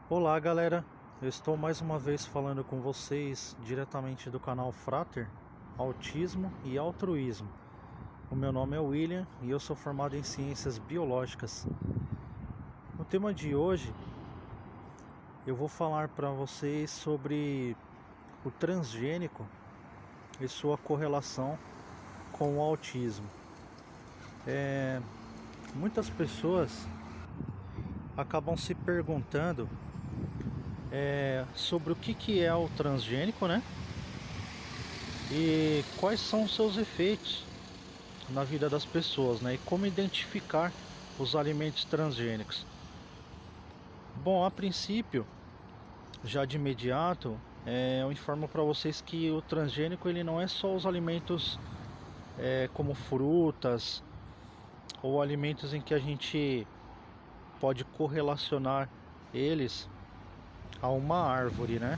Olá galera, eu estou mais uma vez falando com vocês diretamente do canal Frater, Autismo e Altruísmo. O meu nome é William e eu sou formado em Ciências Biológicas. No tema de hoje eu vou falar para vocês sobre o transgênico e sua correlação com o autismo. Muitas pessoas acabam se perguntando sobre o que é o transgênico, né? E quais são os seus efeitos na vida das pessoas, né? E como identificar os alimentos transgênicos. Bom, a princípio, já de imediato, eu informo para vocês que o transgênico ele não é só os alimentos como frutas ou alimentos em que a gente pode correlacionar eles a uma árvore, né?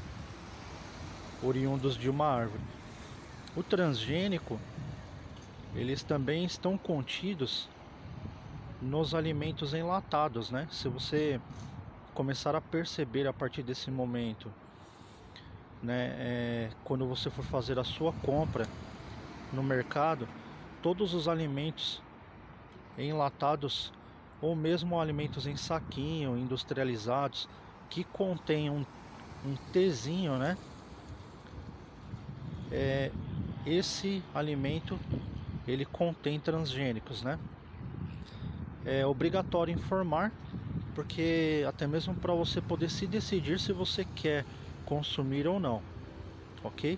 Oriundos de uma árvore. O transgênico, eles também estão contidos nos alimentos enlatados, né? Se você começar a perceber a partir desse momento, né, quando você for fazer a sua compra no mercado, todos os alimentos enlatados ou mesmo alimentos em saquinho, industrializados, que contém um Tzinho, né? Esse alimento ele contém transgênicos, né? É obrigatório informar, porque até mesmo para você poder se decidir se você quer consumir ou não, ok?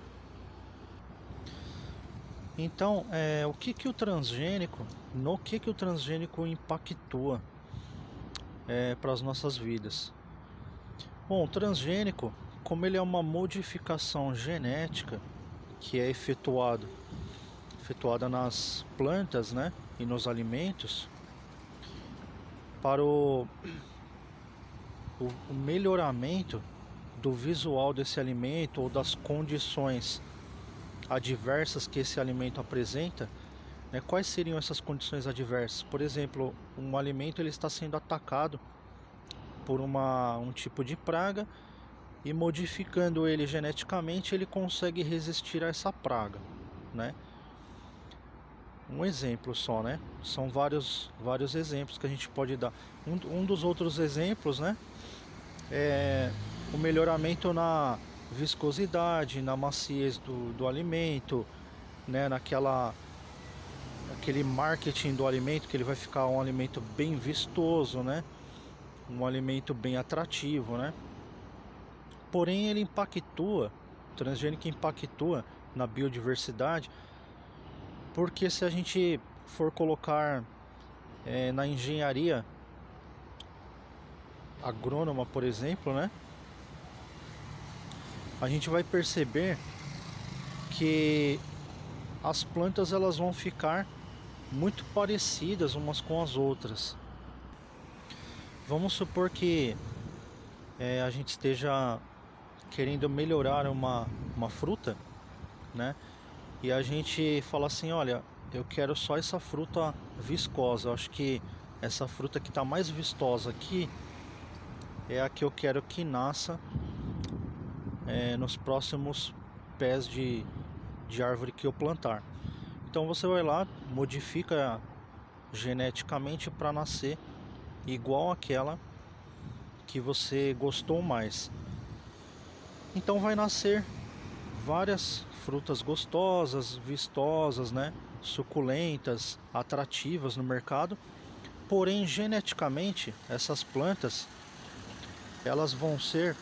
Então, o que o transgênico, no que o transgênico impactua para as nossas vidas? Bom, o transgênico, como ele é uma modificação genética que é efetuada nas plantas, né, e nos alimentos, para o melhoramento do visual desse alimento ou das condições adversas que esse alimento apresenta, né? Quais seriam essas condições adversas? Por exemplo, um alimento ele está sendo atacado por um tipo de praga e modificando ele geneticamente ele consegue resistir a essa praga, né? Um exemplo só, né? São vários exemplos que a gente pode dar. Um dos outros exemplos, né? É o melhoramento na viscosidade, na maciez do alimento, né? Aquele marketing do alimento, que ele vai ficar um alimento bem vistoso, né? Um alimento bem atrativo, né? Porém, ele impactua, o transgênico impactua na biodiversidade, porque se a gente for colocar na engenharia agrônoma, por exemplo, né? A gente vai perceber que as plantas elas vão ficar muito parecidas umas com as outras. Vamos supor que a gente esteja querendo melhorar uma fruta, né? E a gente fala assim, olha, eu quero só essa fruta viscosa. Eu acho que essa fruta que está mais vistosa aqui é a que eu quero que nasça nos próximos pés de árvore que eu plantar. Então você vai lá, modifica geneticamente para nascer igual àquela que você gostou mais. Então vai nascer várias frutas gostosas, vistosas, né? Suculentas, atrativas no mercado. Porém, geneticamente, essas plantas elas vão ser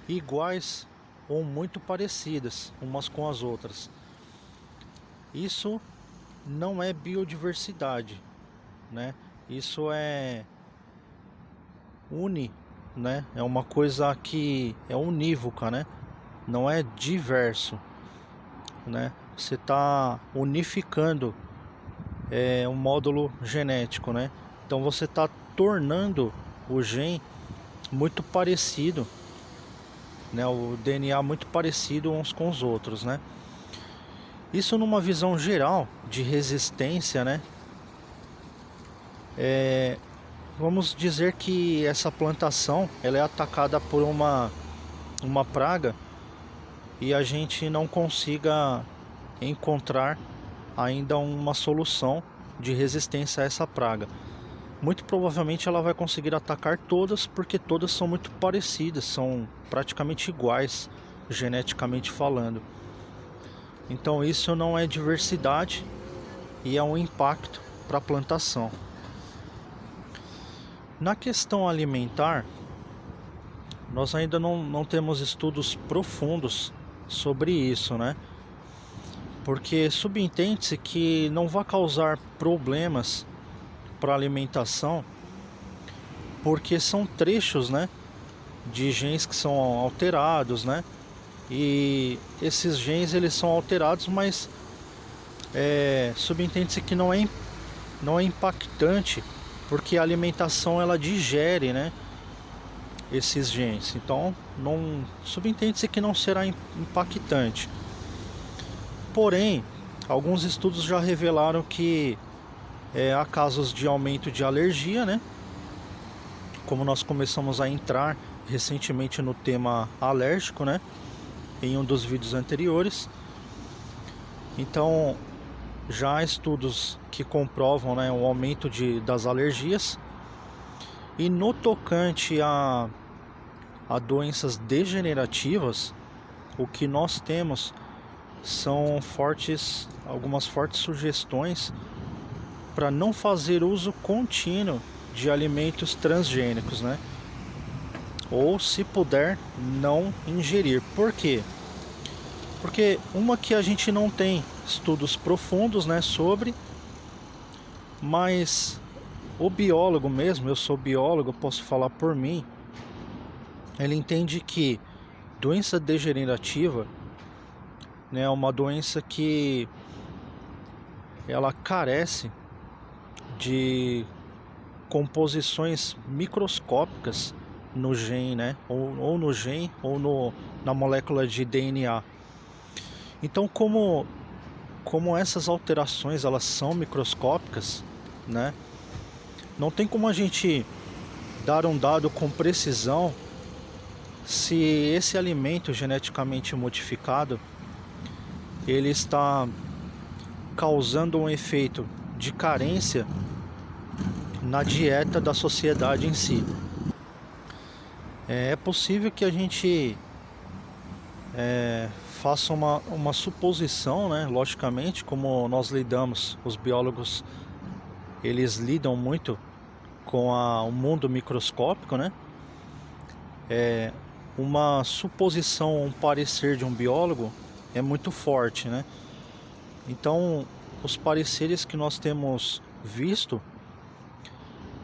iguais ou muito parecidas umas com as outras. Isso não é biodiversidade, né? Isso é né? É uma coisa que é unívoca, né? Não é diverso, né? Você está unificando um módulo genético, né? Então você está tornando o gene muito parecido, né? O DNA muito parecido uns com os outros, né? Isso numa visão geral de resistência, né? vamos dizer que essa plantação ela é atacada por uma praga e a gente não consiga encontrar ainda uma solução de resistência a essa praga. Muito provavelmente ela vai conseguir atacar todas, porque todas são muito parecidas, são praticamente iguais, geneticamente falando. Então isso não é diversidade e é um impacto para a plantação. Na questão alimentar, nós ainda não temos estudos profundos sobre isso, né? Porque subentende-se que não vai causar problemas para alimentação, porque são trechos, né, de genes que são alterados, né? E esses genes eles são alterados, mas subentende-se que não é impactante, porque a alimentação ela digere, né, esses genes. Então não subentende-se que não será impactante. Porém, alguns estudos já revelaram que há casos de aumento de alergia, né? Como nós começamos a entrar recentemente no tema alérgico, né? Em um dos vídeos anteriores. Então, já há estudos que comprovam, né, o aumento das alergias. E no tocante a doenças degenerativas, o que nós temos são algumas fortes sugestões para não fazer uso contínuo de alimentos transgênicos, né? Ou, se puder, não ingerir. Por quê? Porque uma que a gente não tem estudos profundos, né, sobre, mas o biólogo mesmo, eu sou biólogo, posso falar por mim, ele entende que doença degenerativa, né, é uma doença que ela carece de composições microscópicas no gene, né? Ou no gene ou na molécula de DNA. Então, como essas alterações elas são microscópicas, né? Não tem como a gente dar um dado com precisão se esse alimento geneticamente modificado ele está causando um efeito de carência na dieta da sociedade em si. É possível que a gente faça uma suposição, né? Logicamente, como nós lidamos, os biólogos eles lidam muito com o mundo microscópico, né? Uma suposição, um parecer de um biólogo é muito forte, né? Então, os pareceres que nós temos visto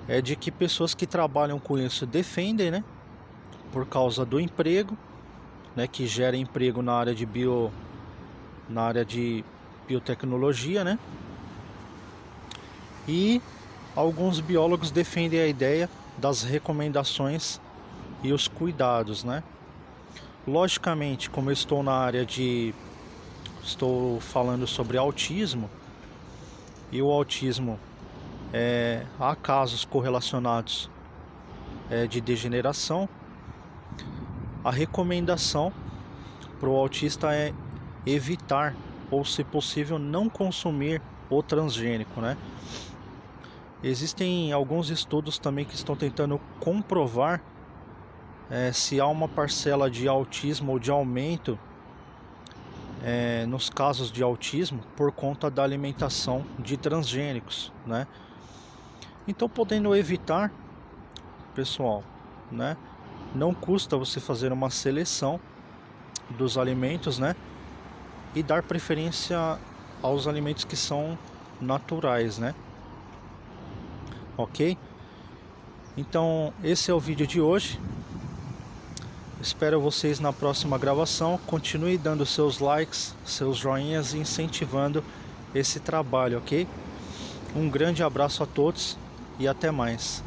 é de que pessoas que trabalham com isso defendem, né? Por causa do emprego, né? Que gera emprego na área de biotecnologia, né? E alguns biólogos defendem a ideia das recomendações e os cuidados, né? Logicamente, como eu estou na área estou falando sobre autismo, e o autismo há casos correlacionados de degeneração. A recomendação para o autista é evitar, ou se possível, não consumir o transgênico, né? Existem alguns estudos também que estão tentando comprovar se há uma parcela de autismo ou de aumento nos casos de autismo por conta da alimentação de transgênicos, né? Então, podendo evitar, pessoal, né? Não custa você fazer uma seleção dos alimentos, né? E dar preferência aos alimentos que são naturais, né? Ok? Então, esse é o vídeo de hoje. Espero vocês na próxima gravação. Continue dando seus likes, seus joinhas e incentivando esse trabalho, ok? Um grande abraço a todos e até mais.